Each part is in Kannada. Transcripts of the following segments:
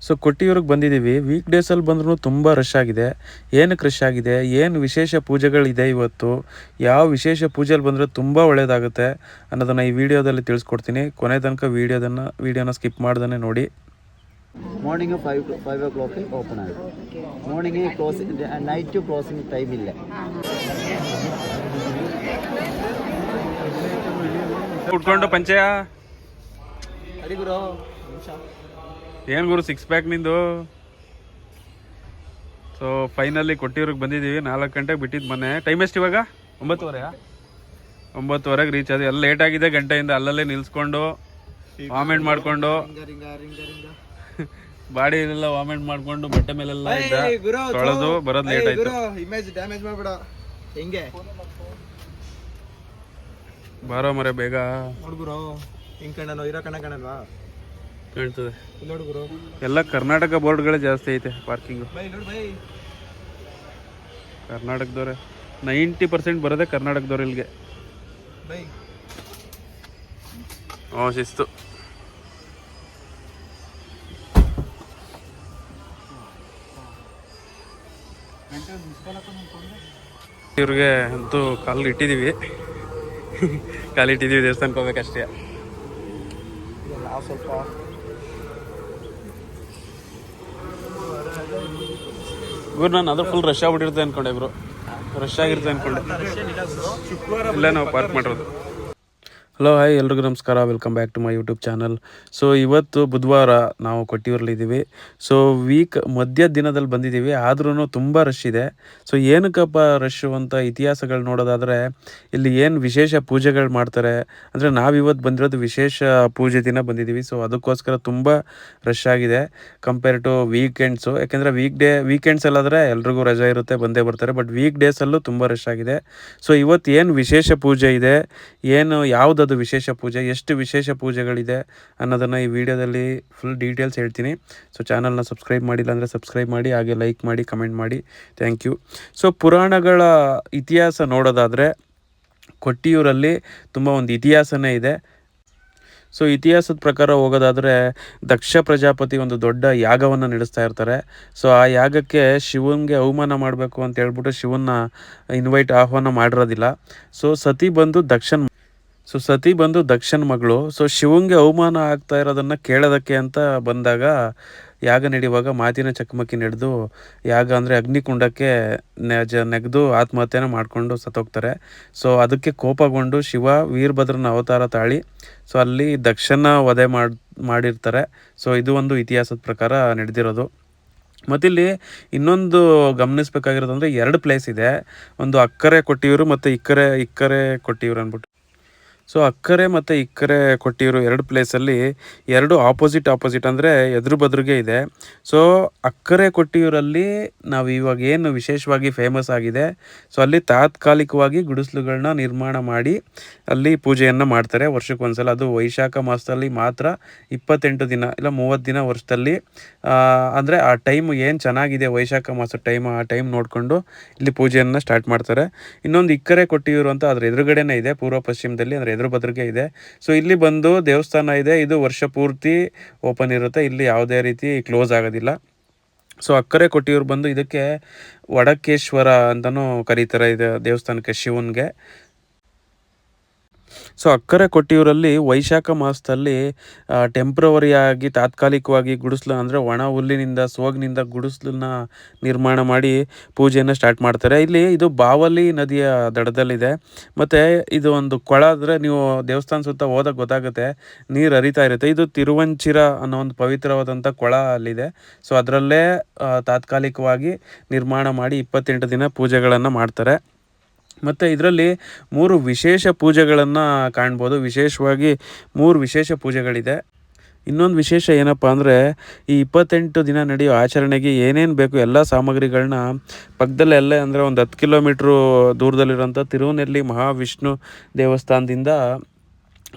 ಸೊ ಕೊಟ್ಟಿಯೂರಿಗೆ ಬಂದಿದ್ದೀವಿ. ವೀಕ್ ಡೇಸಲ್ಲಿ ಬಂದ್ರೂ ತುಂಬ ರಶ್ ಆಗಿದೆ. ಏನಕ್ಕೆ ರಶ್ ಆಗಿದೆ, ಏನು ವಿಶೇಷ ಪೂಜೆಗಳಿದೆ ಇವತ್ತು, ಯಾವ ವಿಶೇಷ ಪೂಜೆಯಲ್ಲಿ ಬಂದರೆ ತುಂಬ ಒಳ್ಳೆಯದಾಗುತ್ತೆ ಅನ್ನೋದನ್ನು ಈ ವಿಡಿಯೋದಲ್ಲಿ ತಿಳಿಸ್ಕೊಡ್ತೀನಿ. ಕೊನೆ ತನಕ ವಿಡಿಯೋನ ಸ್ಕಿಪ್ ಮಾಡ್ದೇ ನೋಡಿ. ಮಾರ್ನಿಂಗ್ 5 o'clock ಓಪನ್ ಆಗುತ್ತೆ. Morning closing, night closing time ಇಲ್ಲ. ಉಟ್ಕೊಂಡು ಪಂಚಯ ಅಡಿ ಗುರು, ಏನು ಗುರು 6 ಪ್ಯಾಕ್ ನಿಂದು. ಸೊ ಫೈನಲಿ ಕೊಟ್ಟಿಯೂರಿಗೆ ಬಂದಿದ್ದೀವಿ. 4 ಗಂಟೆಗೆ ಬಿಟ್ಟಿದ್ದು ಮನೆ. ಟೈಮ್ ಎಷ್ಟು ಇವಾಗ? 9:30ಗೆ ರೀಚ್ ಆದ್ವಿ. ಎಲ್ಲ ಲೇಟ್ ಆಗಿದೆ, ಗಂಟೆಯಿಂದ ಅಲ್ಲಲ್ಲೇ ನಿಲ್ಸ್ಕೊಂಡು ವಾಮೆಂಟ್ ಮಾಡಿಕೊಂಡು ಬಾಡಿ ಎಲ್ಲ ವಾಮೆಂಟ್ ಮಾಡಿಕೊಂಡು ಬಟ್ಟೆ ಮೇಲೆಲ್ಲ ಇದ್ದ ತೊಳೆದು ಬರೋದು ಲೇಟ್ ಆಯ್ತು. ಇಮೇಜ್ ಡ್ಯಾಮೇಜ್ ಮಾಡ್ಬೇಡ. ಹೆಂಗೆ ಬಾರೋ ಮರೆ ಬೇಗ. ನೋಡ್ಗುರು, ಹಿಂಗ್ ಕಣ್ಣನೋ ಇರೋ ಕಣ್ಣಲ್ವಾ ಕಾಣ್ತದೆ. ನೋಡ್ಗುರು, ಎಲ್ಲ ಕರ್ನಾಟಕ ಬೋರ್ಡ್ಗಳೇ ಜಾಸ್ತಿ ಐತೆ ಪಾರ್ಕಿಂಗು. ಕರ್ನಾಟಕದವ್ರೆ 90% ಬರೋದೇ ಕರ್ನಾಟಕದವ್ರು ಇಲ್ಲಿಗೆ. ಶಿಸ್ತು. ಇವ್ರಿಗೆ ಅಂತೂ ಕಾಲು ಇಟ್ಟಿದ್ದೀವಿ ದೇವಸ್ಥಾನಕ್ಕೆ ಹೋಗ್ಬೇಕಷ್ಟೇ. ನಾವು ಸ್ವಲ್ಪ ಗುರು, ನಾನು ಅದ್ರ ಫುಲ್ ರಶ್ ಆಗ್ಬಿಟ್ಟಿರುತ್ತೆ ಅನ್ಕೊಂಡೆ ಬ್ರೋ. ರಶ್ ಆಗಿರುತ್ತೆ ಅನ್ಕೊಂಡೆ. ಇಲ್ಲ, ನಾವು ಪಾರ್ಕ್ ಮಾಡಿರೋದು. ಹಲೋ ಹಾಯ್, ಎಲ್ರಿಗೂ ನಮಸ್ಕಾರ. Welcome back to my YouTube channel. So ಇವತ್ತು ಬುಧವಾರ ನಾವು ಕೊಟ್ಟಿಯೂರಲ್ಲಿದ್ದೀವಿ. ಸೊ ವೀಕ್ ಮಧ್ಯ ದಿನದಲ್ಲಿ ಬಂದಿದ್ದೀವಿ, ಆದ್ರೂ ತುಂಬ ರಶ್ ಇದೆ. ಸೊ ಏನಕ್ಕಪ್ಪ ರಶ್ಶು ಅಂತ ಇತಿಹಾಸಗಳು ನೋಡೋದಾದರೆ, ಇಲ್ಲಿ ಏನು ವಿಶೇಷ ಪೂಜೆಗಳು ಮಾಡ್ತಾರೆ ಅಂದರೆ, ನಾವಿವತ್ತು ಬಂದಿರೋದು ವಿಶೇಷ ಪೂಜೆ ದಿನ ಬಂದಿದ್ದೀವಿ. ಸೊ ಅದಕ್ಕೋಸ್ಕರ ತುಂಬ ರಶ್ ಆಗಿದೆ ಕಂಪೇರ್ ಟು ವೀಕೆಂಡ್ಸು. ಯಾಕೆಂದರೆ ವೀಕೆಂಡ್ಸಲ್ಲಾದರೆ ಎಲ್ರಿಗೂ ರಜೆ ಇರುತ್ತೆ, ಬಂದೇ ಬರ್ತಾರೆ. ಬಟ್ ವೀಕ್ ಡೇಸಲ್ಲೂ ತುಂಬ ರಶ್ ಆಗಿದೆ. ಸೊ ಇವತ್ತು ಏನು ವಿಶೇಷ ಪೂಜೆ ಇದೆ, ಏನು ಯಾವುದದು ವಿಶೇಷ ಪೂಜೆ, ಎಷ್ಟು ವಿಶೇಷ ಪೂಜೆಗಳಿದೆ ಅನ್ನೋದನ್ನು ಈ ವಿಡಿಯೋದಲ್ಲಿ ಫುಲ್ ಡೀಟೇಲ್ಸ್ ಹೇಳ್ತೀನಿ. ಸೊ ಚಾನಲ್ನ ಸಬ್ಸ್ಕ್ರೈಬ್ ಮಾಡಿಲ್ಲ ಅಂದರೆ ಸಬ್ಸ್ಕ್ರೈಬ್ ಮಾಡಿ, ಹಾಗೆ ಲೈಕ್ ಮಾಡಿ, ಕಮೆಂಟ್ ಮಾಡಿ. Thank you. ಸೊ ಪುರಾಣಗಳ ಇತಿಹಾಸ ನೋಡೋದಾದರೆ ಕೊಟ್ಟಿಯೂರಲ್ಲಿ ತುಂಬ ಒಂದು ಇತಿಹಾಸನೇ ಇದೆ. ಸೊ ಇತಿಹಾಸದ ಪ್ರಕಾರ ಹೋಗೋದಾದರೆ, ದಕ್ಷ ಪ್ರಜಾಪತಿ ಒಂದು ದೊಡ್ಡ ಯಾಗವನ್ನು ನಡೆಸ್ತಾ ಇರ್ತಾರೆ. ಸೊ ಆ ಯಾಗಕ್ಕೆ ಶಿವನಿಗೆ ಅವಮಾನ ಮಾಡಬೇಕು ಅಂತ ಹೇಳ್ಬಿಟ್ಟು ಶಿವನ್ನ ಆಹ್ವಾನ ಮಾಡಿರೋದಿಲ್ಲ. ಸೊ ಸತಿ ಬಂದು ದಕ್ಷನ್ ಮಗಳು. ಸೊ ಶಿವಂಗೆ ಅವಮಾನ ಆಗ್ತಾ ಇರೋದನ್ನು ಕೇಳೋದಕ್ಕೆ ಅಂತ ಬಂದಾಗ, ಯಾಗ ನಡೆಯುವಾಗ ಮಾತಿನ ಚಕಮಕಿ ನಡೆದು ಯಾಗ ಅಂದರೆ ಅಗ್ನಿಕುಂಡಕ್ಕೆ ನೆಗೆದು ಆತ್ಮಹತ್ಯೆನ ಮಾಡಿಕೊಂಡು ಸತ್ತೋಗ್ತಾರೆ. ಸೊ ಅದಕ್ಕೆ ಕೋಪಗೊಂಡು ಶಿವ ವೀರಭದ್ರನ ಅವತಾರ ತಾಳಿ ಸೊ ಅಲ್ಲಿ ದಕ್ಷನ ವಧೆ ಮಾಡಿರ್ತಾರೆ. ಸೊ ಇದು ಒಂದು ಇತಿಹಾಸದ ಪ್ರಕಾರ ನಡೆದಿರೋದು. ಮತ್ತಿಲ್ಲಿ ಇನ್ನೊಂದು ಗಮನಿಸಬೇಕಾಗಿರೋದು ಅಂದರೆ, 2 ಪ್ಲೇಸ್ ಇದೆ. ಒಂದು ಅಕ್ಕರೆ ಕೊಟ್ಟಿಯೂರು ಮತ್ತು ಇಕ್ಕರೆ ಕೊಟ್ಟಿಯೂರು ಅಂದ್ಬಿಟ್ಟು. ಸೊ ಅಕ್ಕರೆ ಮತ್ತು ಇಕ್ಕರೆ ಕೊಟ್ಟಿರೋ 2 ಪ್ಲೇಸಲ್ಲಿ 2 ಆಪೋಸಿಟ್ ಅಂದರೆ ಎದುರು ಬದುರಿಗೆ ಇದೆ. ಸೊ ಅಕ್ಕರೆ ಕೊಟ್ಟಿಯೂರಲ್ಲಿ ನಾವು ಇವಾಗ ಏನು ವಿಶೇಷವಾಗಿ ಫೇಮಸ್ ಆಗಿದೆ, ಸೊ ಅಲ್ಲಿ ತಾತ್ಕಾಲಿಕವಾಗಿ ಗುಡಿಸಲುಗಳನ್ನ ನಿರ್ಮಾಣ ಮಾಡಿ ಅಲ್ಲಿ ಪೂಜೆಯನ್ನು ಮಾಡ್ತಾರೆ ವರ್ಷಕ್ಕೊಂದ್ಸಲ. ಅದು ವೈಶಾಖ ಮಾಸದಲ್ಲಿ ಮಾತ್ರ 28 ದಿನ ಇಲ್ಲ 30 ದಿನ ವರ್ಷದಲ್ಲಿ. ಅಂದರೆ ಆ ಟೈಮ್ ಏನು ಚೆನ್ನಾಗಿದೆ, ವೈಶಾಖ ಮಾಸ ಆ ಟೈಮ್ ನೋಡಿಕೊಂಡು ಇಲ್ಲಿ ಪೂಜೆಯನ್ನು ಸ್ಟಾರ್ಟ್ ಮಾಡ್ತಾರೆ. ಇನ್ನೊಂದು ಇಕ್ಕರೆ ಕೊಟ್ಟಿಯೂರು ಅಂತ ಅದ್ರ ಎದುರುಗಡೆನೇ ಇದೆ, ಪೂರ್ವ ಪಶ್ಚಿಮದಲ್ಲಿ, ಅಂದರೆ ಎದುರು ಬದ್ರಿಗೆ ಇದೆ. ಸೊ ಇಲ್ಲಿ ಬಂದು ದೇವಸ್ಥಾನ ಇದೆ, ಇದು ವರ್ಷ ಪೂರ್ತಿ ಓಪನ್ ಇರುತ್ತೆ, ಇಲ್ಲಿ ಯಾವುದೇ ರೀತಿ ಕ್ಲೋಸ್ ಆಗೋದಿಲ್ಲ. ಸೊ ಅಕ್ಕರೆ ಕೊಟ್ಟಿಯೂರು ಬಂದು ಇದಕ್ಕೆ ವಡಕೇಶ್ವರ ಅಂತಲೂ ಕರೀತಾರೆ, ಇದು ದೇವಸ್ಥಾನಕ್ಕೆ, ಶಿವನಿಗೆ. ಸೊ ಅಕ್ಕರೆ ಕೊಟ್ಟಿಯೂರಲ್ಲಿ ವೈಶಾಖ ಮಾಸದಲ್ಲಿ ಟೆಂಪ್ರವರಿಯಾಗಿ ತಾತ್ಕಾಲಿಕವಾಗಿ ಗುಡಿಸ್ಲು ಅಂದರೆ ಒಣ ಹುಲ್ಲಿನಿಂದ ಸೋಗಿನಿಂದ ಗುಡಿಸ್ಲನ್ನ ನಿರ್ಮಾಣ ಮಾಡಿ ಪೂಜೆಯನ್ನು ಸ್ಟಾರ್ಟ್ ಮಾಡ್ತಾರೆ. ಇಲ್ಲಿ ಇದು ಬಾವಲಿ ನದಿಯ ದಡದಲ್ಲಿದೆ. ಮತ್ತು ಇದು ಒಂದು ಕೊಳ, ಅಂದರೆ ನೀವು ದೇವಸ್ಥಾನ ಸುತ್ತ ಹೋದಾಗ ಗೊತ್ತಾಗುತ್ತೆ, ನೀರು ಹರಿತಾ ಇರುತ್ತೆ. ಇದು ತಿರುವಂಚಿರ ಅನ್ನೋ ಒಂದು ಪವಿತ್ರವಾದಂಥ ಕೊಳ ಅಲ್ಲಿದೆ. ಸೊ ಅದರಲ್ಲೇ ತಾತ್ಕಾಲಿಕವಾಗಿ ನಿರ್ಮಾಣ ಮಾಡಿ 28 ದಿನ ಪೂಜೆಗಳನ್ನು ಮಾಡ್ತಾರೆ. ಮತ್ತು ಇದರಲ್ಲಿ 3 ವಿಶೇಷ ಪೂಜೆಗಳನ್ನು ಕಾಣ್ಬೋದು. ವಿಶೇಷವಾಗಿ 3 ವಿಶೇಷ ಪೂಜೆಗಳಿದೆ. ಇನ್ನೊಂದು ವಿಶೇಷ ಏನಪ್ಪ ಅಂದರೆ, ಈ 28 ದಿನ ನಡೆಯೋ ಆಚರಣೆಗೆ ಏನೇನು ಬೇಕು ಎಲ್ಲ ಸಾಮಗ್ರಿಗಳನ್ನ ಪಕ್ಕದಲ್ಲೇ ಅಂದರೆ ಒಂದು 10 ಕಿಲೋಮೀಟ್ರು ದೂರದಲ್ಲಿರೋಂಥ ತಿರುವನೆಲ್ಲಿ ಮಹಾವಿಷ್ಣು ದೇವಸ್ಥಾನದಿಂದ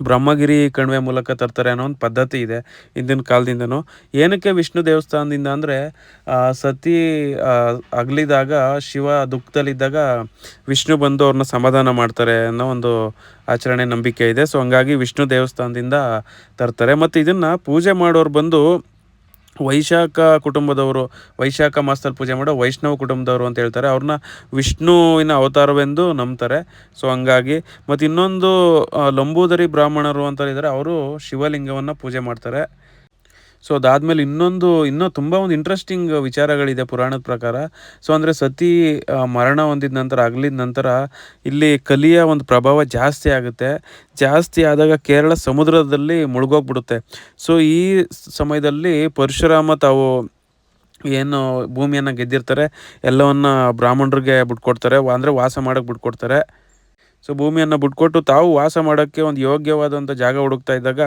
ಬ್ರಹ್ಮಗಿರಿ ಕಣಿವೆ ಮೂಲಕ ತರ್ತಾರೆ ಅನ್ನೋ ಒಂದು ಪದ್ಧತಿ ಇದೆ ಹಿಂದಿನ ಕಾಲದಿಂದನೂ. ಏನಕ್ಕೆ ವಿಷ್ಣು ದೇವಸ್ಥಾನದಿಂದ ಅಂದರೆ, ಸತಿ ಅಗಲಿದಾಗ ಶಿವ ದುಃಖದಲ್ಲಿದ್ದಾಗ ವಿಷ್ಣು ಬಂದು ಅವ್ರನ್ನ ಸಮಾಧಾನ ಮಾಡ್ತಾರೆ ಅನ್ನೋ ಒಂದು ಆಚರಣೆ ನಂಬಿಕೆ ಇದೆ. ಸೊ ಹಂಗಾಗಿ ವಿಷ್ಣು ದೇವಸ್ಥಾನದಿಂದ ತರ್ತಾರೆ. ಮತ್ತು ಇದನ್ನು ಪೂಜೆ ಮಾಡೋರು ಬಂದು ವೈಶಾಖ ಕುಟುಂಬದವರು, ವೈಶಾಖ ಮಾಸದಲ್ಲಿ ಪೂಜೆ ಮಾಡೋ ವೈಷ್ಣವ ಕುಟುಂಬದವರು ಅಂತ ಹೇಳ್ತಾರೆ. ಅವ್ರನ್ನ ವಿಷ್ಣುವಿನ ಅವತಾರವೆಂದು ನಂಬ್ತಾರೆ. ಸೊ ಹಂಗಾಗಿ ಮತ್ತು ಇನ್ನೊಂದು ಲಂಬೂದರಿ ಬ್ರಾಹ್ಮಣರು ಅಂತ ಇದ್ದಾರೆ, ಅವರು ಶಿವಲಿಂಗವನ್ನು ಪೂಜೆ ಮಾಡ್ತಾರೆ. ಸೊ ಅದಾದಮೇಲೆ ಇನ್ನೂ ತುಂಬ ಒಂದು ಇಂಟ್ರೆಸ್ಟಿಂಗ್ ವಿಚಾರಗಳಿದೆ ಪುರಾಣದ ಪ್ರಕಾರ. ಸೊ ಅಂದರೆ ಸತಿ ಮರಣ ಹೊಂದಿದ ನಂತರ, ಅಗಲಿದ ನಂತರ ಇಲ್ಲಿ ಕಲಿಯ ಒಂದು ಪ್ರಭಾವ ಜಾಸ್ತಿ ಆಗುತ್ತೆ. ಜಾಸ್ತಿ ಆದಾಗ ಕೇರಳ ಸಮುದ್ರದಲ್ಲಿ ಮುಳುಗೋಗ್ಬಿಡುತ್ತೆ. ಸೊ ಈ ಸಮಯದಲ್ಲಿ ಪರಶುರಾಮ ತಾವು ಏನು ಭೂಮಿಯನ್ನು ಗೆದ್ದಿರ್ತಾರೆ ಎಲ್ಲವನ್ನ ಬ್ರಾಹ್ಮಣರಿಗೆ ಬಿಟ್ಕೊಡ್ತಾರೆ, ಅಂದರೆ ವಾಸ ಮಾಡೋಕ್ಕೆ ಬಿಟ್ಕೊಡ್ತಾರೆ. ಸೊ ಭೂಮಿಯನ್ನು ಬಿಟ್ಕೊಟ್ಟು ತಾವು ವಾಸ ಮಾಡೋಕ್ಕೆ ಒಂದು ಯೋಗ್ಯವಾದಂಥ ಜಾಗ ಹುಡುಕ್ತಾ ಇದ್ದಾಗ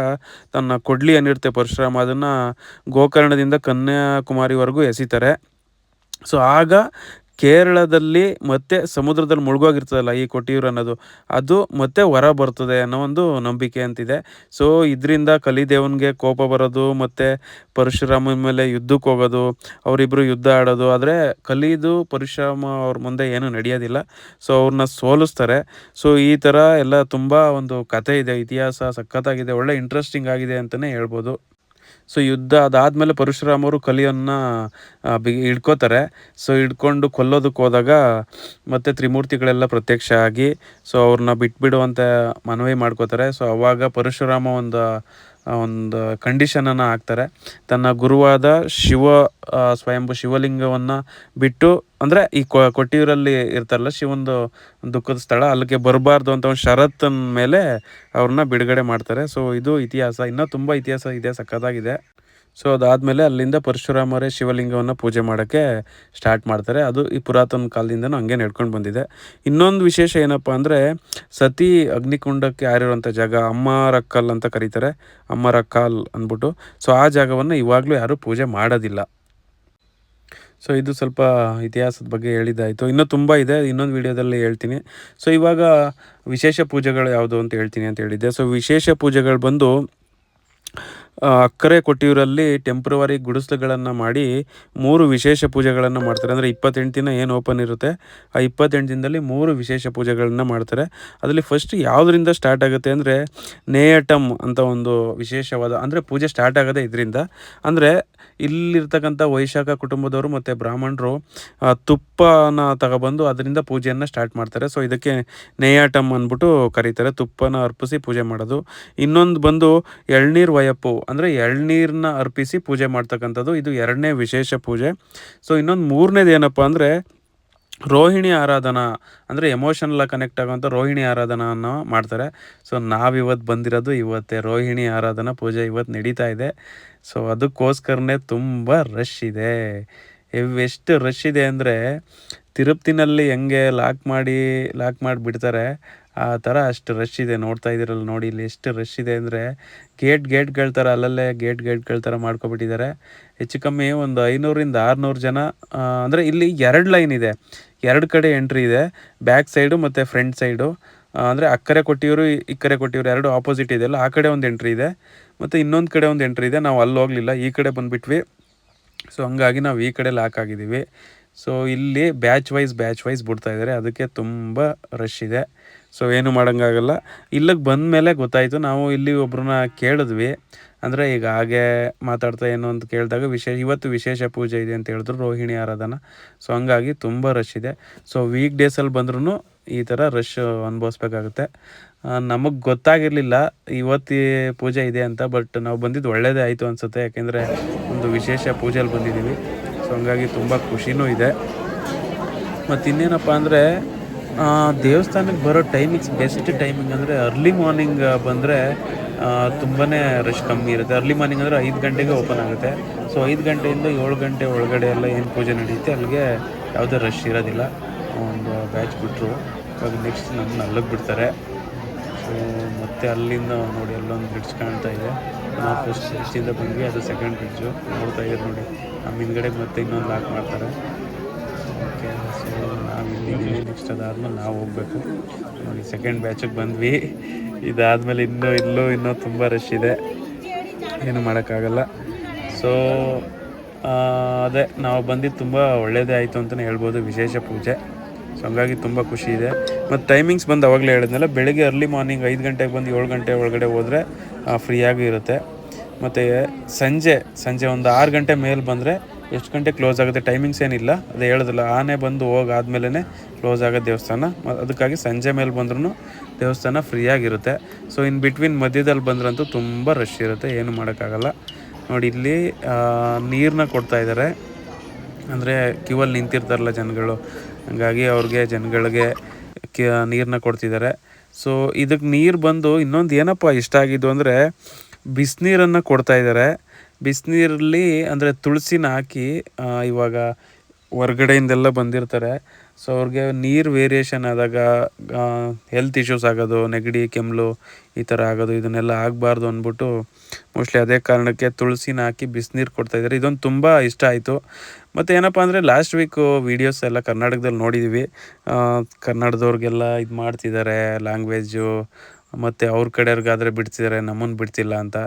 ತನ್ನ ಕೊಡ್ಲಿ ಏನಿರುತ್ತೆ ಪರಶುರಾಮ, ಅದನ್ನು ಗೋಕರ್ಣದಿಂದ ಕನ್ಯಾಕುಮಾರಿವರೆಗೂ ಎಸಿತಾರೆ. ಸೊ ಆಗ ಕೇರಳದಲ್ಲಿ ಮತ್ತೆ ಸಮುದ್ರದಲ್ಲಿ ಮುಳುಗೋಗಿರ್ತದಲ್ಲ ಈ ಕೊಟ್ಟಿಯೂರು ಅನ್ನೋದು, ಅದು ಮತ್ತೆ ಹೊರ ಬರ್ತದೆ ಅನ್ನೋ ಒಂದು ನಂಬಿಕೆ ಅಂತಿದೆ. ಸೊ ಇದರಿಂದ ಕಲಿದೇವನಿಗೆ ಕೋಪ ಬರೋದು, ಮತ್ತು ಪರಶುರಾಮನ ಮೇಲೆ ಯುದ್ಧಕ್ಕೆ ಹೋಗೋದು, ಅವರಿಬ್ಬರು ಯುದ್ಧ ಆಡೋದು. ಆದರೆ ಕಲಿದು ಪರಶುರಾಮ ಅವ್ರ ಮುಂದೆ ಏನೂ ನಡೆಯೋದಿಲ್ಲ. ಸೊ ಅವ್ರನ್ನ ಸೋಲಿಸ್ತಾರೆ. ಸೊ ಈ ಥರ ಎಲ್ಲ ತುಂಬ ಒಂದು ಕಥೆ ಇದೆ, ಇತಿಹಾಸ ಸಖತ್ತಾಗಿದೆ, ಒಳ್ಳೆ ಇಂಟ್ರೆಸ್ಟಿಂಗ್ ಆಗಿದೆ ಅಂತಲೇ ಹೇಳ್ಬೋದು. ಸೊ ಯುದ್ಧ ಅದಾದಮೇಲೆ ಪರಶುರಾಮರು ಕಲಿಯನ್ನು ಹಿಡ್ಕೋತಾರೆ. ಸೊ ಹಿಡ್ಕೊಂಡು ಕೊಲ್ಲೋದಕ್ಕೆ ಹೋದಾಗ ಮತ್ತು ತ್ರಿಮೂರ್ತಿಗಳೆಲ್ಲ ಪ್ರತ್ಯಕ್ಷ ಆಗಿ ಸೊ ಅವ್ರನ್ನ ಬಿಟ್ಬಿಡುವಂತ ಮನವಿ ಮಾಡ್ಕೋತಾರೆ. ಸೊ ಅವಾಗ ಪರಶುರಾಮ ಒಂದು ಕಂಡೀಷನನ್ನು ಹಾಕ್ತಾರೆ. ತನ್ನ ಗುರುವಾದ ಸ್ವಯಂಭು ಶಿವಲಿಂಗವನ್ನು ಬಿಟ್ಟು, ಅಂದರೆ ಈ ಕೊಟ್ಟಿಯೂರಲ್ಲಿ ಇರ್ತಾರಲ್ಲ ಶಿವಂದು ದುಃಖದ ಸ್ಥಳ, ಅಲ್ಲಿಗೆ ಬರಬಾರ್ದು ಅಂತ ಒಂದು ಷರತ್ತಿನ ಮೇಲೆ ಅವ್ರನ್ನ ಬಿಡುಗಡೆ ಮಾಡ್ತಾರೆ. ಸೊ ಇದು ಇತಿಹಾಸ, ಇನ್ನೂ ತುಂಬ ಇತಿಹಾಸ ಇದೆ, ಸಖತ್ತಾಗಿದೆ. ಸೊ ಅದಾದಮೇಲೆ ಅಲ್ಲಿಂದ ಪರಶುರಾಮರೇ ಶಿವಲಿಂಗವನ್ನು ಪೂಜೆ ಮಾಡೋಕ್ಕೆ ಸ್ಟಾರ್ಟ್ ಮಾಡ್ತಾರೆ. ಅದು ಈ ಪುರಾತನ ಕಾಲದಿಂದನೂ ಹಂಗೆ ನಡ್ಕೊಂಡು ಬಂದಿದೆ. ಇನ್ನೊಂದು ವಿಶೇಷ ಏನಪ್ಪ ಅಂದರೆ, ಸತಿ ಅಗ್ನಿಕುಂಡಕ್ಕೆ ಆರಿರುವಂಥ ಜಾಗ ಅಮ್ಮರಕ್ಕಲ್ ಅಂತ ಕರೀತಾರೆ, ಅಮ್ಮರಕ್ಕಾಲ್ ಅಂದ್ಬಿಟ್ಟು. ಸೊ ಆ ಜಾಗವನ್ನು ಇವಾಗಲೂ ಯಾರೂ ಪೂಜೆ ಮಾಡೋದಿಲ್ಲ. ಸೊ ಇದು ಸ್ವಲ್ಪ ಇತಿಹಾಸದ ಬಗ್ಗೆ ಹೇಳಿದ್ದಾಯಿತು. ಇನ್ನೂ ತುಂಬ ಇದೆ, ಇನ್ನೊಂದು ವಿಡಿಯೋದಲ್ಲಿ ಹೇಳ್ತೀನಿ. ಸೊ ಇವಾಗ ವಿಶೇಷ ಪೂಜೆಗಳು ಯಾವುದು ಅಂತ ಹೇಳ್ತೀನಿ ಅಂತ ಹೇಳಿದ್ದೆ. ಸೊ ವಿಶೇಷ ಪೂಜೆಗಳು ಬಂದು ಅಕ್ಕರೆ ಕೊಟ್ಟಿಯೂರಲ್ಲಿ ಟೆಂಪ್ರವರಿ ಗುಡಿಸಲುಗಳನ್ನು ಮಾಡಿ 3 ವಿಶೇಷ ಪೂಜೆಗಳನ್ನು ಮಾಡ್ತಾರೆ. ಅಂದರೆ 28 ದಿನ ಏನು ಓಪನ್ ಇರುತ್ತೆ, ಆ 28 ದಿನದಲ್ಲಿ 3 ವಿಶೇಷ ಪೂಜೆಗಳನ್ನು ಮಾಡ್ತಾರೆ. ಅದರಲ್ಲಿ ಫಸ್ಟ್ ಯಾವುದರಿಂದ ಸ್ಟಾರ್ಟ್ ಆಗುತ್ತೆ ಅಂದರೆ, ನೇಯಟಮ್ ಅಂತ ಒಂದು ವಿಶೇಷವಾದ, ಅಂದರೆ ಪೂಜೆ ಸ್ಟಾರ್ಟ್ ಆಗೋದೇ ಇದರಿಂದ. ಅಂದರೆ ಇಲ್ಲಿರ್ತಕ್ಕಂಥ ವೈಶಾಖ ಕುಟುಂಬದವರು ಮತ್ತು ಬ್ರಾಹ್ಮಣರು ತುಪ್ಪನ ತಗೊಬಂದು ಅದರಿಂದ ಪೂಜೆಯನ್ನು ಸ್ಟಾರ್ಟ್ ಮಾಡ್ತಾರೆ. ಸೊ ಇದಕ್ಕೆ ನೇಯಾಟಮ್ ಅಂದ್ಬಿಟ್ಟು ಕರೀತಾರೆ, ತುಪ್ಪನ ಅರ್ಪಿಸಿ ಪೂಜೆ ಮಾಡೋದು. ಇನ್ನೊಂದು ಬಂದು ಎಳ್ನೀರು ವಯಪ್ಪು, ಅಂದರೆ ಎಳ್ನೀರನ್ನ ಅರ್ಪಿಸಿ ಪೂಜೆ ಮಾಡ್ತಕ್ಕಂಥದ್ದು, ಇದು 2ನೇ ವಿಶೇಷ ಪೂಜೆ. ಸೊ ಇನ್ನೊಂದು 3ನೇದು ಏನಪ್ಪ ಅಂದರೆ ರೋಹಿಣಿ ಆರಾಧನಾ, ಅಂದರೆ ಎಮೋಷನಲ್ ಕನೆಕ್ಟ್ ಆಗೋಂಥ ರೋಹಿಣಿ ಆರಾಧನಾನ ಮಾಡ್ತಾರೆ. ಸೊ ನಾವಿವತ್ತು ಬಂದಿರೋದು ಇವತ್ತೇ ರೋಹಿಣಿ ಆರಾಧನಾ ಪೂಜೆ ಇವತ್ತು ನಡೀತಾ ಇದೆ. ಸೊ ಅದಕ್ಕೋಸ್ಕರನೇ ತುಂಬ ರಶ್ ಇದೆ. ಎಷ್ಟು ರಶ್ ಇದೆ ಅಂದರೆ, ತಿರುಪತಿನಲ್ಲಿ ಹೆಂಗೆ ಲಾಕ್ ಮಾಡಿ ಬಿಡ್ತಾರೆ ಆ ಥರ ಅಷ್ಟು ರಶ್ ಇದೆ. ನೋಡ್ತಾ ಇದ್ದೀರಲ್ಲ ನೋಡಿ, ಇಲ್ಲಿ ಎಷ್ಟು ರಶ್ ಇದೆ ಅಂದರೆ, ಗೇಟ್ಗಳ ಥರ ಅಲ್ಲಲ್ಲೇ ಗೇಟ್ಗಳ ಥರ ಮಾಡ್ಕೊಬಿಟ್ಟಿದ್ದಾರೆ. ಹೆಚ್ಚು ಕಮ್ಮಿ ಒಂದು 500ರಿಂದ 600 ಜನ. ಅಂದರೆ ಇಲ್ಲಿ 2 ಲೈನ್ ಇದೆ, 2 ಕಡೆ ಎಂಟ್ರಿ ಇದೆ, ಬ್ಯಾಕ್ ಸೈಡು ಮತ್ತು ಫ್ರಂಟ್ ಸೈಡು. ಅಂದರೆ ಅಕ್ಕರೆ ಕೊಟ್ಟಿಯೂರು ಇಕ್ಕರೆ ಕೊಟ್ಟಿಯೂರು 2 ಆಪೋಸಿಟ್ ಇದೆಯಲ್ಲ, ಆ ಕಡೆ ಒಂದು ಎಂಟ್ರಿ ಇದೆ, ಮತ್ತು ಇನ್ನೊಂದು ಕಡೆ ಒಂದು ಎಂಟ್ರಿ ಇದೆ. ನಾವು ಅಲ್ಲಿ ಹೋಗಲಿಲ್ಲ, ಈ ಕಡೆ ಬಂದುಬಿಟ್ವಿ. ಸೊ ಹಂಗಾಗಿ ನಾವು ಈ ಕಡೆ ಲಾಕ್ ಆಗಿದ್ದೀವಿ. ಸೊ ಇಲ್ಲಿ ಬ್ಯಾಚ್ ವೈಸ್ ಬಿಡ್ತಾ ಇದ್ದಾರೆ, ಅದಕ್ಕೆ ತುಂಬ ರಶ್ ಇದೆ. ಸೊ ಏನು ಮಾಡೋಂಗಾಗಲ್ಲ. ಇಲ್ಲಿಗೆ ಬಂದ ಮೇಲೆ ಗೊತ್ತಾಯಿತು. ನಾವು ಇಲ್ಲಿ ಒಬ್ರನ್ನ ಕೇಳಿದ್ವಿ, ಅಂದರೆ ಈಗ ಹಾಗೆ ಮಾತಾಡ್ತಾ ಏನು ಅಂತ ಕೇಳಿದಾಗ ಇವತ್ತು ವಿಶೇಷ ಪೂಜೆ ಇದೆ ಅಂತ ಹೇಳಿದ್ರು, ರೋಹಿಣಿ ಆರಾಧನಾ. ಸೊ ಹಂಗಾಗಿ ತುಂಬ ರಶ್ ಇದೆ. ಸೊ ವೀಕ್ ಡೇಸಲ್ಲಿ ಬಂದ್ರೂ ಈ ಥರ ರಶ್ ಅನುಭವಿಸ್ಬೇಕಾಗುತ್ತೆ. ನಮಗೆ ಗೊತ್ತಾಗಿರಲಿಲ್ಲ ಇವತ್ತು ಪೂಜೆ ಇದೆ ಅಂತ, ಬಟ್ ನಾವು ಬಂದಿದ್ದು ಒಳ್ಳೆಯದೇ ಆಯಿತು ಅನಿಸುತ್ತೆ. ಯಾಕೆಂದರೆ ಒಂದು ವಿಶೇಷ ಪೂಜೆಯಲ್ಲಿ ಬಂದಿದ್ದೀವಿ. ಸೊ ಹಂಗಾಗಿ ತುಂಬ ಖುಷಿನೂ ಇದೆ. ಮತ್ತು ಇನ್ನೇನಪ್ಪ ಅಂದರೆ, ದೇವಸ್ಥಾನಕ್ಕೆ ಬರೋ ಬೆಸ್ಟ್ ಟೈಮಿಂಗ್ ಅಂದರೆ ಅರ್ಲಿ ಮಾರ್ನಿಂಗ್ ಬಂದರೆ ತುಂಬಾ ರಶ್ ಕಮ್ಮಿ ಇರುತ್ತೆ. ಅರ್ಲಿ ಮಾರ್ನಿಂಗ್ ಅಂದರೆ 5 ಗಂಟೆಗೆ ಓಪನ್ ಆಗುತ್ತೆ. ಸೊ 5 ಗಂಟೆಯಿಂದ 7 ಗಂಟೆ ಒಳಗಡೆ ಎಲ್ಲ ಏನು ಪೂಜೆ ನಡೆಯುತ್ತೆ ಅಲ್ಲಿಗೆ ಯಾವುದೇ ರಶ್ ಇರೋದಿಲ್ಲ. ಒಂದು ಬ್ಯಾಚ್ ಬಿಟ್ಟರು, ಇವಾಗ ನೆಕ್ಸ್ಟ್ ನಮ್ಮನ್ನ ಅಲ್ಲಿಗೆ ಬಿಡ್ತಾರೆ. ಸೊ ಮತ್ತು ಅಲ್ಲಿಂದ ನೋಡಿ ಅಲ್ಲೊಂದು ಬ್ರಿಡ್ಜ್ ಕಾಣ್ತಾ ಇದೆ. ನಾವು ಫಸ್ಟ್ ಬ್ರಿಡ್ಜಿಂದ ಬಂದ್ವಿ, ಅದು ಸೆಕೆಂಡ್ ಬ್ರಿಡ್ಜು ನೋಡ್ತಾ ಇದ್ದೀರಿ ನೋಡಿ. ನಮ್ಮ ಹಿಂದ್ಗಡೆಗೆ ಮತ್ತೆ ಇನ್ನೊಂದು ಲಾಕ್ ಮಾಡ್ತಾರೆ. ಓಕೆ, ಸೊ ನಾವು ಇಲ್ಲಿದ್ದೀವಿ. ನೆಕ್ಸ್ಟ್ ಅದಾದ್ಮೇಲೆ ನಾವು ಹೋಗಬೇಕು ನೋಡಿ. ಸೆಕೆಂಡ್ ಬ್ಯಾಚಿಗೆ ಬಂದ್ವಿ. ಇದಾದಮೇಲೆ ಇನ್ನೂ ತುಂಬ ರಶ್ ಇದೆ, ಏನು ಮಾಡೋಕ್ಕಾಗಲ್ಲ. ಸೊ ಅದೇ ನಾವು ಬಂದಿದ್ದು ತುಂಬ ಒಳ್ಳೆಯದೇ ಆಯಿತು ಅಂತಲೇ ಹೇಳ್ಬೋದು, ವಿಶೇಷ ಪೂಜೆ. ಸೊ ಹಂಗಾಗಿ ತುಂಬ ಖುಷಿ ಇದೆ. ಮತ್ತು ಟೈಮಿಂಗ್ಸ್ ಬಂದು ಅವಾಗಲೇ ಹೇಳಿದ್ನಲ್ಲ, ಬೆಳಗ್ಗೆ ಅರ್ಲಿ ಮಾರ್ನಿಂಗ್ 5 ಗಂಟೆಗೆ ಬಂದು 7 ಗಂಟೆ ಒಳಗಡೆ ಹೋದರೆ ಫ್ರೀಯಾಗಿ ಇರುತ್ತೆ. ಮತ್ತು ಸಂಜೆ ಒಂದು 6 ಗಂಟೆ ಮೇಲೆ ಬಂದರೆ ಎಷ್ಟು ಗಂಟೆ ಕ್ಲೋಸ್ ಆಗುತ್ತೆ ಟೈಮಿಂಗ್ಸ್ ಏನಿಲ್ಲ, ಅದು ಹೇಳೋದಿಲ್ಲ. ಆನೆ ಬಂದು ಹೋಗಾದ್ಮೇಲೆ ಕ್ಲೋಸ್ ಆಗೋದು ದೇವಸ್ಥಾನ. ಅದಕ್ಕಾಗಿ ಸಂಜೆ ಮೇಲೆ ಬಂದ್ರೂ ದೇವಸ್ಥಾನ ಫ್ರೀಯಾಗಿರುತ್ತೆ. ಸೊ ಇನ್ ಬಿಟ್ವೀನ್ ಮಧ್ಯದಲ್ಲಿ ಬಂದ್ರಂತೂ ತುಂಬ ರಶ್ ಇರುತ್ತೆ, ಏನು ಮಾಡೋಕ್ಕಾಗಲ್ಲ. ನೋಡಿ ಇಲ್ಲಿ ನೀರನ್ನ ಕೊಡ್ತಾಯಿದ್ದಾರೆ, ಅಂದರೆ ಕ್ಯೂವಲ್ಲಿ ನಿಂತಿರ್ತಾರಲ್ಲ ಜನಗಳು, ಹಂಗಾಗಿ ಜನಗಳಿಗೆ ನೀರನ್ನ ಕೊಡ್ತಿದ್ದಾರೆ. ಸೊ ಇದಕ್ಕೆ ನೀರು ಬಂದು ಇನ್ನೊಂದು ಏನಪ್ಪ ಇಷ್ಟ ಆಗಿದ್ದು ಅಂದರೆ ಬಿಸಿನೀರನ್ನು ಕೊಡ್ತಾಯಿದ್ದಾರೆ. ಬಿಸಿನೀರಲ್ಲಿ ಅಂದರೆ ತುಳಸಿನ ಹಾಕಿ, ಇವಾಗ ಹೊರ್ಗಡೆಯಿಂದೆಲ್ಲ ಬಂದಿರ್ತಾರೆ, ಸೊ ಅವ್ರಿಗೆ ನೀರು ವೇರಿಯೇಷನ್ ಆದಾಗ ಹೆಲ್ತ್ ಇಶ್ಯೂಸ್ ಆಗೋದು, ನೆಗಡಿ ಕೆಮ್ಮಲು ಈ ಥರ ಆಗೋದು, ಇದನ್ನೆಲ್ಲ ಆಗಬಾರ್ದು ಅಂದ್ಬಿಟ್ಟು ಮೋಸ್ಟ್ಲಿ ಅದೇ ಕಾರಣಕ್ಕೆ ತುಳಸಿನ ಹಾಕಿ ಬಿಸಿನೀರು ಕೊಡ್ತಾಯಿದ್ದಾರೆ. ಇದೊಂದು ತುಂಬ ಇಷ್ಟ ಆಯಿತು. ಮತ್ತು ಏನಪ್ಪ ಅಂದರೆ ಲಾಸ್ಟ್ ವೀಕು ವೀಡಿಯೋಸ್ ಎಲ್ಲ ಕರ್ನಾಟಕದಲ್ಲಿ ನೋಡಿದ್ದೀವಿ, ಕನ್ನಡದವ್ರಿಗೆಲ್ಲ ಇದು ಮಾಡ್ತಿದ್ದಾರೆ ಲ್ಯಾಂಗ್ವೇಜು, ಮತ್ತು ಅವ್ರ ಕಡೆಯವ್ರಿಗಾದರೆ ಬಿಡ್ತಿದ್ದಾರೆ, ನಮ್ಮನ್ನು ಬಿಡ್ತಿಲ್ಲ ಅಂತ.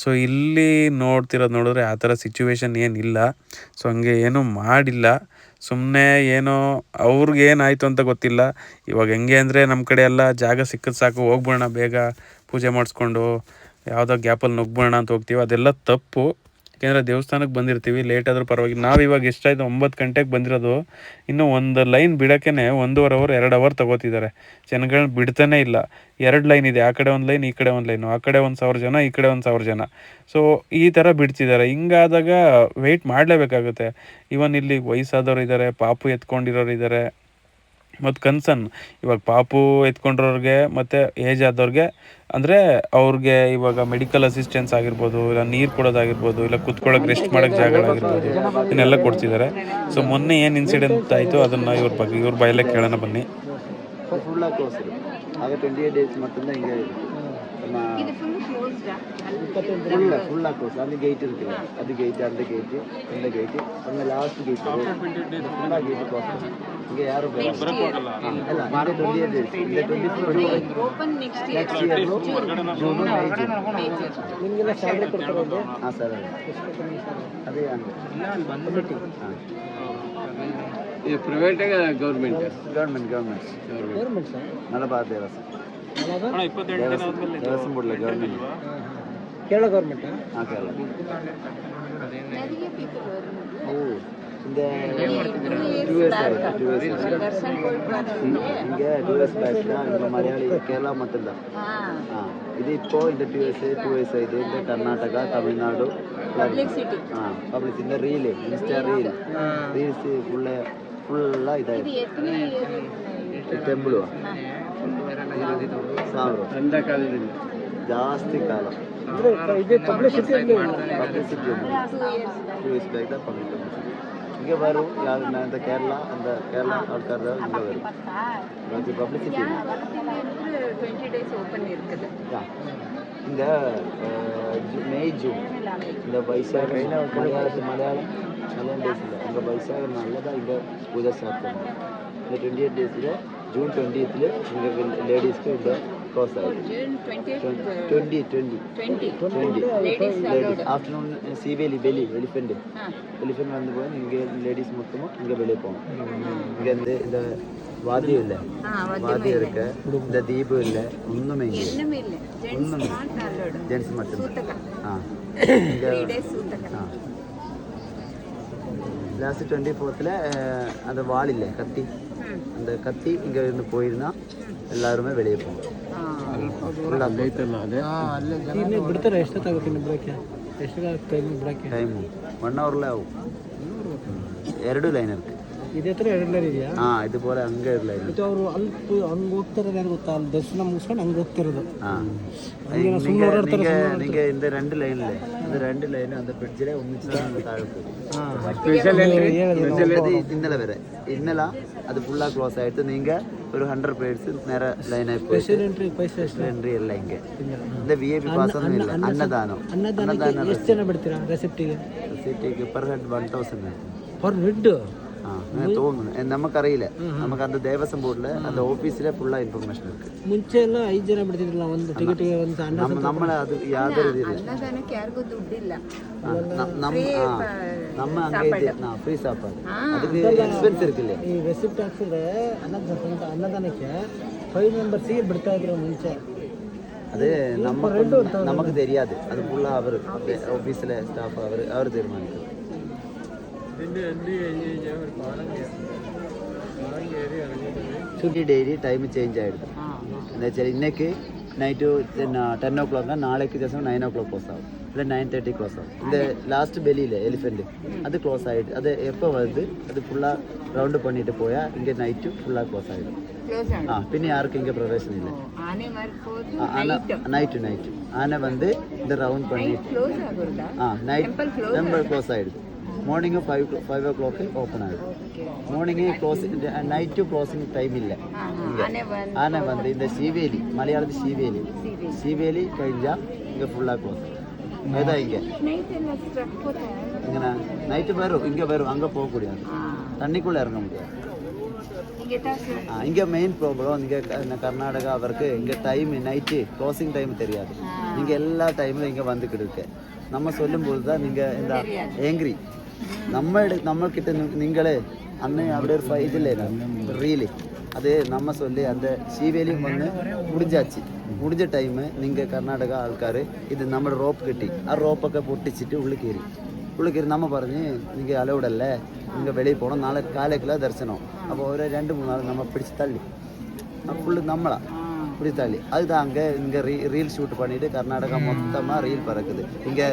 ಸೊ ಇಲ್ಲಿ ನೋಡಿದ್ರೆ ಆ ಥರ ಸಿಚುವೇಶನ್ ಏನಿಲ್ಲ. ಸೊ ಹಂಗೆ ಏನೂ ಮಾಡಿಲ್ಲ, ಸುಮ್ಮನೆ ಏನೋ ಅವ್ರಿಗೇನಾಯಿತು ಅಂತ ಗೊತ್ತಿಲ್ಲ. ಇವಾಗ ಹೆಂಗೆ ಅಂದರೆ ನಮ್ಮ ಕಡೆ ಎಲ್ಲ ಜಾಗ ಸಿಕ್ಕದು ಸಾಕು, ಹೋಗ್ಬಿಡೋಣ ಬೇಗ ಪೂಜೆ ಮಾಡಿಸ್ಕೊಂಡು ಯಾವುದೋ ಗ್ಯಾಪಲ್ಲಿ ನುಗ್ಬೋಣ ಅಂತ ಹೋಗ್ತೀವಿ. ಅದೆಲ್ಲ ತಪ್ಪು. ಯಾಕೆಂದರೆ ದೇವಸ್ಥಾನಕ್ಕೆ ಬಂದಿರ್ತೀವಿ, ಲೇಟ್ ಆದರೂ ಪರವಾಗಿಲ್ಲ. ನಾವು ಇವಾಗ ಎಷ್ಟಾಯಿತು 9 ಗಂಟೆಗೆ ಬಂದಿರೋದು, ಇನ್ನೂ ಒಂದು ಲೈನ್ ಬಿಡೋಕ್ಕೆ 1.5 ಅವರ್ 2 ಅವರ್ ತೊಗೋತಿದ್ದಾರೆ. ಜನಗಳನ್ನ ಬಿಡ್ತಾನೇ ಇಲ್ಲ. 2 ಲೈನ್ ಇದೆ, ಆ ಕಡೆ ಒಂದು ಲೈನ್, ಈ ಕಡೆ ಒಂದು ಲೈನು, ಆ ಕಡೆ 1,000 ಜನ, ಈ ಕಡೆ 1,000 ಜನ. ಸೊ ಈ ಥರ ಬಿಡ್ತಿದ್ದಾರೆ. ಹಿಂಗಾದಾಗ ವೆಯ್ಟ್ ಮಾಡಲೇಬೇಕಾಗುತ್ತೆ. ಇವನ್ ಇಲ್ಲಿ ವಯಸ್ಸಾದವ್ರು ಇದ್ದಾರೆ, ಪಾಪು ಎತ್ಕೊಂಡಿರೋರು ಇದ್ದಾರೆ, ಮತ್ತು ಕನ್ಸರ್ನ್ ಇವಾಗ ಪಾಪು ಎತ್ಕೊಂಡಿರೋರಿಗೆ ಮತ್ತು ಏಜ್ ಆದವ್ರಿಗೆ, ಅಂದರೆ ಅವ್ರಿಗೆ ಇವಾಗ ಮೆಡಿಕಲ್ ಅಸಿಸ್ಟೆನ್ಸ್ ಆಗಿರ್ಬೋದು, ಇಲ್ಲ ನೀರು ಕೊಡೋದಾಗಿರ್ಬೋದು, ಇಲ್ಲ ಕುತ್ಕೊಳ್ಳೋಕೆ ರೆಸ್ಟ್ ಮಾಡೋಕ್ಕೆ ಜಾಗಗಳಾಗಿರ್ಬೋದು, ಇದನ್ನೆಲ್ಲ ಕೊಡ್ತಿದ್ದಾರೆ. ಸೊ ಮೊನ್ನೆ ಏನು ಇನ್ಸಿಡೆಂಟ್ ಆಯಿತು ಅದನ್ನು ಇವ್ರ ಬಾಯಲ್ಲೇ ಕೇಳೋಣ ಬನ್ನಿ. ஃபுல்லாக க்ளோஸ். அந்த கேட் இருக்குல்ல, அது கேட்டு, அந்த கேட்டு, இந்த கேட்டு, அந்த லாஸ்ட் கேட் ஃபுல்லாக கேட்டு க்ளோஸ். இங்கே யாரும் இல்லை. இந்த 28 days, இந்த 24 open next year June May June ನಿಮಗೆಲ್ಲ ಸ್ಯಾಲರಿ ಕೊಡ್ತಾರೆ. ಹಾಂ ಸರ್, ಅದೇ ಹಂಗೆ. ಇದು ಪ್ರೈವೇಟ್ ಗೌರ್ಮೆಂಟ್ ಸರ್ ಮಲಬಾರ್ ದೇವಸ್ಥಾನ ಬೋರ್ಡ್ಲ ಗೌರ್ಮೆಂಟ್. ಕೇರಳ ಗೌರ್ಮೆಂಟಾ? ಹಾಂ ಕೇರಳ. நிறைய people ஓ இந்த 2 years தர்ஷன் போயிட்டு வந்தீங்க. இங்கே 2 years பேக்னா இங்கே மலையாளி கேரளா மட்டும்தான். இது இப்போ இந்த 2 years ஆயிடுது. இந்த கர்நாடகா, தமிழ்நாடு பப்ளிசிட்டி. பப்ளிசிட்டி. இந்த ரீல், இன்ஸ்டா ரீல்ஸ் ஃபுல்லாக இதாகிடுது. இது எத்தனை இயர் ಟೆಂಪಲು ಸಾವಿರ ಅಂದ ಕಾಲದಿಂದ ಜಾಸ್ತಿ ಕಾಲ ಇದು ಪಬ್ಲಿಸಿಟಿ ಪಬ್ಲಿಸಿಟಿ 2 years back தான் பண்ணிட்டு இங்கே வரும். யார் இந்த கேரளா, அந்த கேரளா ஆட்கார் தான் இங்கே வரும். அது பப்ளிசிட்டி 20 days ஓப்பன் இருக்குது. இந்த மே ஜூன் இந்த வைசாக மலையாளம் டேஸ் இல்லை, அங்கே வைசாக நல்லதாக இங்கே பூஜை ஸ்டார்ட் பண்ணுவோம். இந்த 28 days ஜூன் 20th இங்கே லேடிஸ்க்கு இந்த க்ளோஸ் ஆகிடுது. 20 லேடிஸ் ஆஃப்டர்நூன் சீவேலி எலிஃபெண்ட் வந்து போய் இங்கே லேடிஸ் மொத்தமும் இங்கே வெளியே போவோம். இங்கே இந்த வாத்தியம் இல்லை, வாத்தியம் இருக்கு, இந்த தீபம் இல்லை, ஒன்றுமே இங்கே ஒன்றுமே ஜென்ஸ் மட்டும்தான். இங்கே லாஸ்ட் 24th அந்த வால் இல்லை, கத்தி, அந்த கத்தி இங்கே இருந்து போயிருந்தா எல்லாருமே வெளியே போவோம். ಬಿಡ್ತಾರೆ. ಎಷ್ಟೊತ್ತಾಗುತ್ತೆ ಇನ್ನು ಬಿಡೋಕ್ಕೆ? ಟೈಮ್ ಬಿಡೋಕ್ಕೆ? ಟೈಮು 1 hourಲೇ ಆವು. 2 ಲೈನ್ ಇರುತ್ತೆ. ಇದೇ ಥರ 2 ಲೈನ್ ಇದೆಯಾ? ಇದುപോലെ ಹಂಗೆ 2 ಲೈನ್. ಮತ್ತು ಅವರು ಅಲ್ಲಿ ಹಂಗೆ ಹೋಗ್ತಿರೋದು ಯಾರು ಗೊತ್ತಾ? ಅಲ್ಲಿ ದರ್ಶನ ಮುಗಿಸ್ಕೊಂಡು ಹಂಗೆ ಹೋಗ್ತಿರೋದು. நீங்க இந்த 2 லைன்ல இந்த 2 லைன் அந்த பிரிட்ஜில ஒന്നിச்சு தான் தாழ்க்கு. ഇന്നലെ വരെ അത് ഫുള്ളാ ക്ലോസ് ആയിട്ട് നീങ്ക ഒരു 100 പേഴ്സ് നേരെ ലൈൻ ആയി പോയി. എൻട്രി ಇಲ್ಲ ಹಿಂಗೆ. இந்த VIP ಪಾಸ್ ഒന്നും ಇಲ್ಲ. ಅನ್ನದಾನ ಎಷ್ಟು ಜನ ಬಿಡ್ತೀರಾ ರೆಸಿಪ್ಟಿಗೆ? Per head 1000 per head. തോന്നുന്നു, നമുക്കറിയില്ല. നമുക്ക് അത് ദേവസ്വം ബോർഡില് അത് ഓഫീസിലെ ഫുള്ള ഇൻഫർമേഷൻ ഇருக்கு. ಮುಂಚೆ ಎಲ್ಲ 5 ಜನ ಬಿಡ್ತಿದ್ರಲ್ಲ ಒಂದು ಟಿಕೆಟ್ಗೆ ಒಂದು ಅನ್ನ. നമ്മളെ അത് യാതൊരു ഇതില്ല. ಅನ್ನದಾನಕ್ಕೆ ಯಾರಿಗೂ ದುಡ್ಡಿಲ್ಲ. நம்ம அங்கே ಫ್ರೀ ಸಾಪಾಡು. ಅದಕ್ಕೆ ಎಕ್ಸ್ಪೆನ್ಸ್ ಇರ್ಕಿಲ್ಲ. ಈ ರೆಸಿಪ್ಟ್ ಹಾಕ್ಸಿದ್ರೆ ಅನ್ನದಾನಕ್ಕೆ 5 ಮೆಂಬರ್ಸಿಗೆ ಬಿಡ್ತಾ ಇದ್ರು ಮುಂಚೆ. அது நமக்கு தெரியாது, அது ஃபுல்லாக அவர் ஆஃபீஸில் ஸ்டாஃப் அவர் தீர்மானிக்கும். ഡെയിലി ടൈം ചേഞ്ച് ആയിരുന്നു. എന്താ വെച്ചാൽ ഇന്നേക്ക് നൈറ്റ് 10 o'clock നാളേക്ക് ദിവസം 9 o'clock ക്ലോസ് ആവും, இல்லை 9:30 ക്ലോസ് ആവും. இந்த லாஸ்ட் பெலியில் எலிஃபெண்ட் அது க்ளோஸ் ஆகிடுது. அது எப்போ வருது, அது ஃபுல்லாக ரவுண்டு பண்ணிட்டு போயால் இங்கே நைட்டு ஃபுல்லாக க்ளோஸ் ஆகிடும். പിന്നെ யாருக்கும் இங்கே பிரவேசனம் இல்லை. நைட்டு ஆனை வந்து இந்த ரவுண்ட் பண்ணிட்டு நைட் டெம்பிள் க்ளோஸ் ஆகிடுது. മോർണിംഗ് 5 o'clock ഓപ്പൺ ആകും. Morning closing, night closing time ഇല്ല. ആന வந்து இந்த சீவேலி, மலையாளத்து சீவேலி കഴിഞ്ഞാ இங்கே ஃபுல்லாக க்ளோஸ். அதுதான் இங்கே இங்கே நைட்டு வரும், இங்கே வரும், அங்கே போகக்கூடாது, தண்ணிக்குள்ளே இறங்க முடியாது. இங்கே மெயின் ப்ராப்ளம் இங்கே கர்நாடகா அவருக்கு இங்கே டைம் நைட்டு க்ளோசிங் டைம் தெரியாது. நீங்கள் எல்லா டைமிலும் இங்கே வந்துக்கிட்டு இருக்கு. நம்ம சொல்லும்போது தான் நீங்கள் இந்த ஏங்கிரி நம்மக்கிட்ட நீங்களே அன்னை அப்படியே ஒரு இதில்லை ரீலி அது நம்ம சொல்லி அந்த சீவேலியும் வந்து முடிஞ்ச டைமு நீங்கள் கர்நாடகா ஆൾക്കാർ ഇത് നമ്മുടെ റോപ്പ് കിട്ടി, ആ റോപ്പൊക്കെ പൊട്ടിച്ചിട്ട് ഉള്ളിൽ കയറി നമ്മൾ പറഞ്ഞ് നിങ്ങൾ അലൗഡ് അല്ലേ, നിങ്ങൾ വെളിയിൽ പോകണം, നാളെ കാലേക്കില്ല ദർശനം. അപ്പോൾ ഓരോ 2-3 നാൾ നമ്മൾ പിടിച്ച് തള്ളി, ഫുള്ള് നമ്മളാ பிடிச்சி தள்ளி. அதுதான் அங்கே இங்கே ரீல் ஷூட் பண்ணிட்டு கர்நாடகா மொத்தமாக ரீல் பறக்குது. இங்கே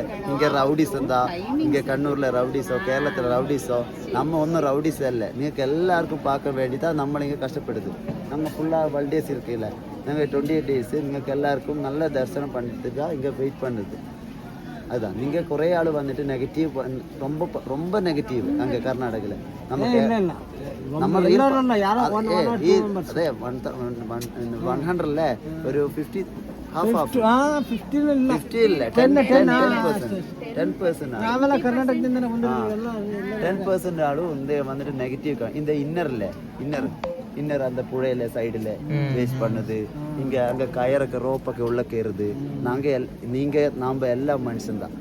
ரவுடிஸ் இருந்தா, இங்கே கண்ணூரில் ரவுடிஸோ கேரளத்தில் ரவுடிஸோ, நம்ம ஒன்றும் ரவுடிஸ் இல்லை. நீங்கள் எல்லாருக்கும் பார்க்க வேண்டி தான் நம்மளை இங்கே கஷ்டப்படுது. நம்ம ஃபுல்லாக 12 days இருக்குல்ல, நாங்கள் 28 days നിങ്ങൾക്ക് எல்லாருக்கும் நல்ல தரிசனம் பண்ணிட்டு தான் இங்கே வெயிட் பண்ணுது. அதுதான் நீங்கள் കുറേ ஆள் வந்துட்டு நெகட்டிவ், ரொம்ப நெகட்டிவ் அங்கே கர்நாடகில். நமக்கு நம்ம அதே 100ல ஒரு 50 ಇಲ್ಲ 10% ஆளும் இந்த வந்துட்டு நெகட்டிவ். இந்த இன்னர் அந்த புழையில சைடுல வேஸ்ட் பண்ணுது, இங்க அங்க கயறக்க ரோப்பக்க உள்ள கேறுது. நாம எல்லா மனுஷன் தான்,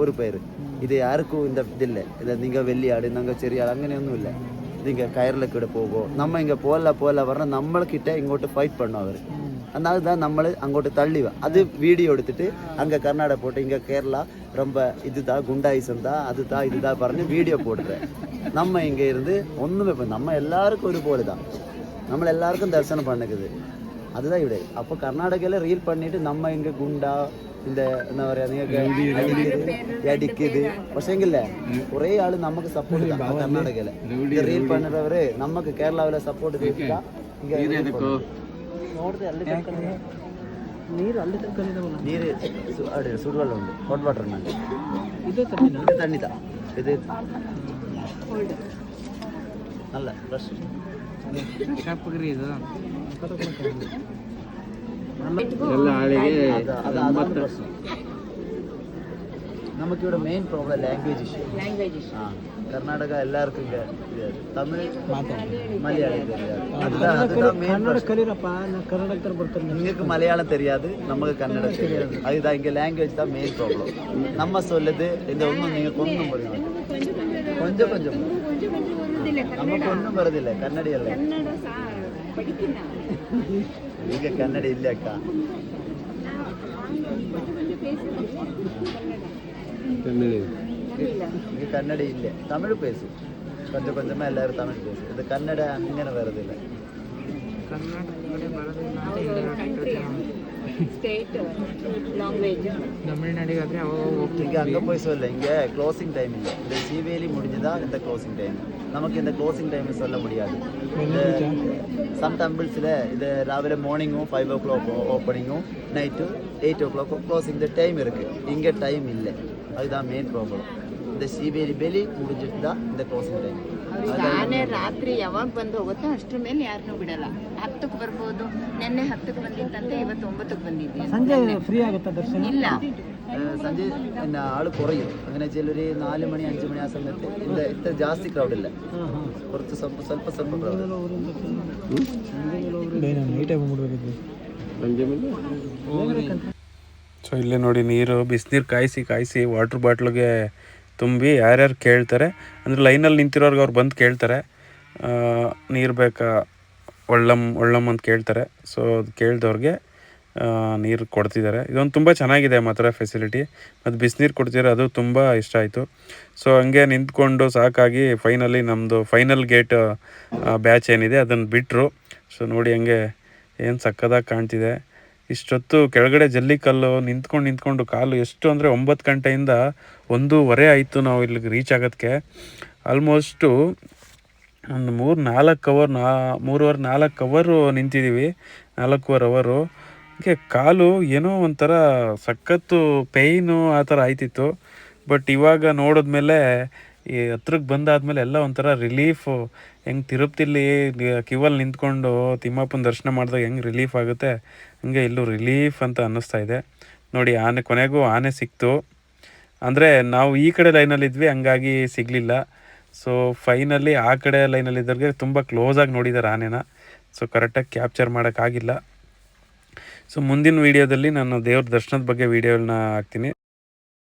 ஒரு பேரு. இது யாருக்கும் இந்த ഇതില്ല. ഇത് നിങ്ങൾ വലിയ ആട്, നിങ്ങൾ ചെറിയ ആട്, അങ്ങനെയൊന്നുമില്ല. ഇതിങ്ങ കയറിലൊക്കെ ഇവിടെ പോകുമോ, നമ്മ ഇങ്ങ പോല പറഞ്ഞാൽ നമ്മൾക്കിட்ட ഇങ്ങോട്ട് ഫൈറ്റ് பண்ணும் അവർ. அதுதான் നമ്മൾ അങ്ങോട്ട് തള്ളിവ. அது வீடியோ எடுத்துட்டு அங்கே கர்நாடகா போட்டு இங்கே கேரளா ரொம்ப இதுதான் குண்டாயிசம் தான், அதுதான் இதுதான் പറഞ്ഞ് வீடியோ போடுறேன். நம்ம இங்கே இருந்து ஒன்றுமே நம்ம எல்லாருக்கும் ஒரு போல தான், നമ്മൾ എല്ലാവർക്കും ദർശനം பண்ணுக்குது. அதுதான் ഇവിടെ. அப்போ கர்நாடகாவில் ரீல் பண்ணிட்டு நம்ம இங்கே குண்டா இந்த என்ன പറയാ നിങ്ങൾക്ക് അടിക്കുത്. പക്ഷേങ്കില്ല കുറേ ആള് നമുക്ക് സപ്പോർട്ട് ചെയ്താ കർണാടകയില് റീൽ പണിറവര് നമുക്ക് കേരളാവിലെ സപ്പോർട്ട് ചെയ്തിട്ടാ ನೀರು ಸುಡುವೆಲ್ಲ ಉಂಟು, ಹಾಟ್ ವಾಟರ್ ನಲ್ಲಿ. ಇದು ತಣ್ಣಿತ, ಇದು നല്ല ഫ്രഷ്. നമുക്കിവിടെ main problem language issue. Karnataka എല്ലാവർക്കും തമിഴ് മലയാളം നിങ്ങൾക്ക് മലയാളം தெரியாது, നമുക്ക് കന്നഡ தெரியாது. அதுதான் இங்கே லாங்குவேஜ் தான் மெயின் ப்ராப்ளம். நம்ம சொல்லுது இந்த ஒன்றும் നിങ്ങൾക്ക് ഒന്നും പറയാം, கொஞ்சம் നമുക്ക് ഒന്നും പറയുന്നില്ല. കന്നഡയല്ലേ, ಈಗ ಕನ್ನಡ ಇಲ್ಲ ಅಕ್ಕ. இங்கே கன்னட இல்லை, தமிழ் பேசு கொஞ்சமாக எல்லாரும் தமிழ் பேசு. இது கன்னட அங்கே வரதில்லை. இங்கே அங்கே போய் சொல்ல, இங்கே க்ளோசிங் டைம் இல்லை. இந்த சீவேலி முடிஞ்சுதான் இந்த க்ளோசிங் டைம். நமக்கு இந்த க்ளோசிங் டைம் சொல்ல முடியாது. சம் டெம்பிள்ஸில் இது ராவிலே மார்னிங்கும் 5 o'clock ஓப்பனிங்கும், நைட்டு 8 o'clock க்ளோசிங் டைம் இருக்குது. இங்கே டைம் இல்லை, அதுதான் மெயின் ப்ராப்ளம். இந்த சீவேಲಿ ಬೆಲಿ முடிஞ்சிட்டு தான் இந்த க்ளோசிங் டைಮ್. ಆನೆ ರಾತ್ರಿ ಯಾವಾಗ ಬಂದು ಹೋಗುತ್ತೋ ಅಷ್ಟ್ರ ಮೇಲೆ ಯಾರನ್ನೂ ಬಿಡಲ್ಲ. 10ಕ್ಕೆ ಬರ್ಬೋದು, ನಿನ್ನೆ 10ಕ್ಕೆ ಬಂದಿತ್ತಂತೆ, ಇವತ್ತು 9ಕ್ಕೆ ಬಂದಿದ್ದೆ. ಸಂಜೆ ಫ್ರೀ ಆಗುತ್ತಾ ದರ್ಶನ? ಇಲ್ಲ, ಸಂಜೆ ആള് കുറയും. അങ്ങനെ വെച്ചാൽ ഒരു 4 മണി 5 മണി ആ സമയത്ത് ഇത്ര ಜಾಸ್ತಿ ಕ್ರೌಡ್ ಇಲ್ಲ, കുറച്ച് ಸ್ವಲ್ಪ ಕ್ರೌಡ್. ಸೊ ಇಲ್ಲೇ ನೋಡಿ ನೀರು, ಬಿಸಿನೀರು ಕಾಯಿಸಿ ವಾಟ್ರ್ ಬಾಟ್ಲಿಗೆ ತುಂಬಿ ಯಾರ್ಯಾರು ಕೇಳ್ತಾರೆ ಅಂದರೆ ಲೈನಲ್ಲಿ ನಿಂತಿರೋರ್ಗೆ ಅವ್ರು ಬಂದು ಕೇಳ್ತಾರೆ, ನೀರು ಬೇಕಾ ಒಳ್ಳಮ್ ಅಂತ ಕೇಳ್ತಾರೆ. ಸೊ ಅದು ಕೇಳಿದವ್ರಿಗೆ ನೀರು ಕೊಡ್ತಿದ್ದಾರೆ. ಇದೊಂದು ತುಂಬ ಚೆನ್ನಾಗಿದೆ ಮಾತ್ರ ಫೆಸಿಲಿಟಿ. ಮತ್ತು ಬಿಸಿನೀರು ಕೊಡ್ತಿದ್ದಾರೆ, ಅದು ತುಂಬ ಇಷ್ಟ ಆಯಿತು. ಸೊ ಹಂಗೆ ನಿಂತ್ಕೊಂಡು ಸಾಕಾಗಿ ಫೈನಲಿ ನಮ್ಮದು ಫೈನಲ್ ಗೇಟ್ ಬ್ಯಾಚ್ ಏನಿದೆ ಅದನ್ನು ಬಿಟ್ಟರು. ಸೊ ನೋಡಿ ಹಂಗೆ ಏನು ಸಕ್ಕದಾಗಿ ಕಾಣ್ತಿದೆ. ಇಷ್ಟೊತ್ತು ಕೆಳಗಡೆ ಜಲ್ಲಿಕಲ್ಲು ನಿಂತ್ಕೊಂಡು ಕಾಲು ಎಷ್ಟು ಅಂದರೆ 9 ಗಂಟೆಯಿಂದ 1:15 ಆಯಿತು ನಾವು ಇಲ್ಲಿಗೆ ರೀಚ್ ಆಗೋದಕ್ಕೆ. ಆಲ್ಮೋಸ್ಟು ಒಂದು 3-4 ಅವರು ನಿಂತಿದ್ದೀವಿ, 4.25 ಅವರು. ಹೀಗೆ ಕಾಲು ಏನೋ ಒಂಥರ ಸಖತ್ತು ಪೇಯ್ನು ಆ ಥರ ಆಯ್ತಿತ್ತು. ಬಟ್ ಇವಾಗ ನೋಡಿದ್ಮೇಲೆ ಈ ಹತ್ರಕ್ಕೆ ಬಂದಾದಮೇಲೆ ಎಲ್ಲ ಒಂಥರ ರಿಲೀಫು. ಹೆಂಗೆ ತಿರುಪ್ತಿಲಿ ಕ್ಯೂವಲ್ಲಿ ನಿಂತ್ಕೊಂಡು ತಿಮ್ಮಪ್ಪನ ದರ್ಶನ ಮಾಡಿದಾಗ ಹೆಂಗೆ ರಿಲೀಫ್ ಆಗುತ್ತೆ, ಹಂಗೆ ಇಲ್ಲೂ ರಿಲೀಫ್ ಅಂತ ಅನ್ನಿಸ್ತಾ ಇದೆ. ನೋಡಿ ಕೊನೆಗೂ ಆನೆ ಸಿಕ್ತು. ಅಂದರೆ ನಾವು ಈ ಕಡೆ ಲೈನಲ್ಲಿದ್ವಿ, ಹಂಗಾಗಿ ಸಿಗಲಿಲ್ಲ. ಸೊ ಫೈನಲಿ ಆ ಕಡೆ ಲೈನಲ್ಲಿದ್ದವ್ರಿಗೆ ತುಂಬ ಕ್ಲೋಸಾಗಿ ನೋಡಿದ್ದಾರೆ ಆನೆನ. ಸೊ ಕರೆಕ್ಟಾಗಿ ಕ್ಯಾಪ್ಚರ್ ಮಾಡೋಕ್ಕಾಗಿಲ್ಲ. ಸೊ ಮುಂದಿನ ವೀಡಿಯೋದಲ್ಲಿ ನಾನು ದೇವ್ರ ದರ್ಶನದ ಬಗ್ಗೆ ವೀಡಿಯೋಗಳನ್ನ ಹಾಕ್ತೀನಿ.